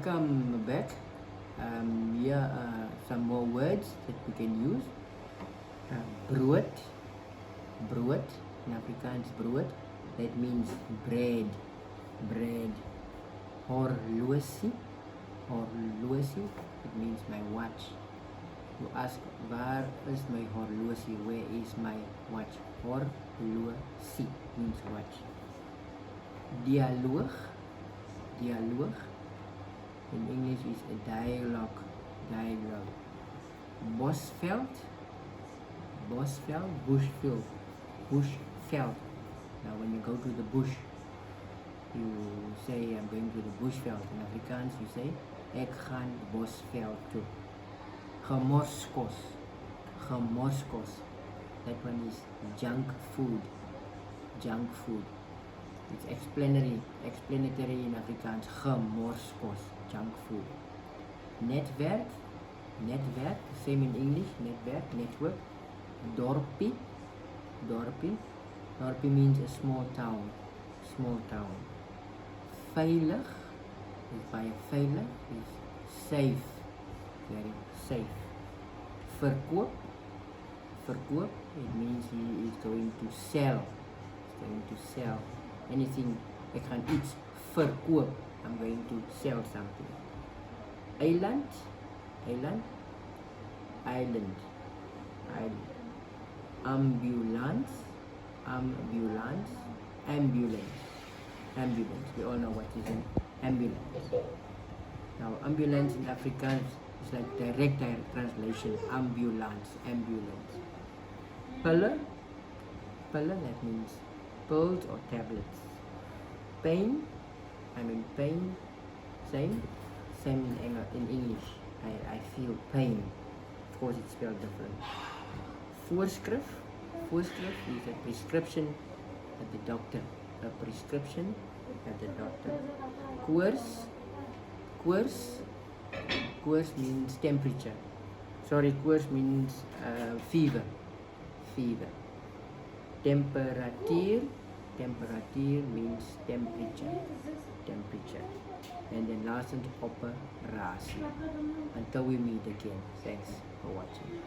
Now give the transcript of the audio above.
Welcome back. Here are some more words that we can use. Brood, brood, in Afrikaans brood, that means bread, bread. Horlosie, horlosie, it means my watch. You ask, where is my horlosie? Where is my watch? Horlosie means watch. Dialoog, dialoog, in English is a dialogue, dialogue. Bosveld, bosveld, bushveld, bushveld. Now when you go to the bush, you say I'm going to the bushveld. In Afrikaans you say ek gaan bosveld toe. Gemorskos, gemorskos. That one is junk food, junk food. It's explanatory in Afrikaans. Gemorskos, junk food. Netwerk, netwerk, same in English. Netwerk, network. Dorpie, dorpie. Dorpie means a small town, small town. Veilig, is baie veilig, is safe, very safe. Verkoop, verkoop, it means he is going to sell, he's going to sell anything. Ek gaan iets verkoop, I'm going to sell something. Eiland, eiland, island, island. Ambulance, ambulance, ambulance, ambulance. We all know what is an ambulance. Now, ambulance in Afrikaans is like direct translation. Ambulance, ambulance. Pille, pille, that means pills or tablets. Pain, I mean pain, same in English. I feel pain. Of course, it's spelled different. Voorskrif, voorskrif is a prescription at the doctor. A prescription at the doctor. Koors, koors, koors means temperature. Sorry, koors means fever, fever. Temperatuur, temperatuur means temperature, temperature. And then last one, operasie. Until we meet again. Thanks for watching.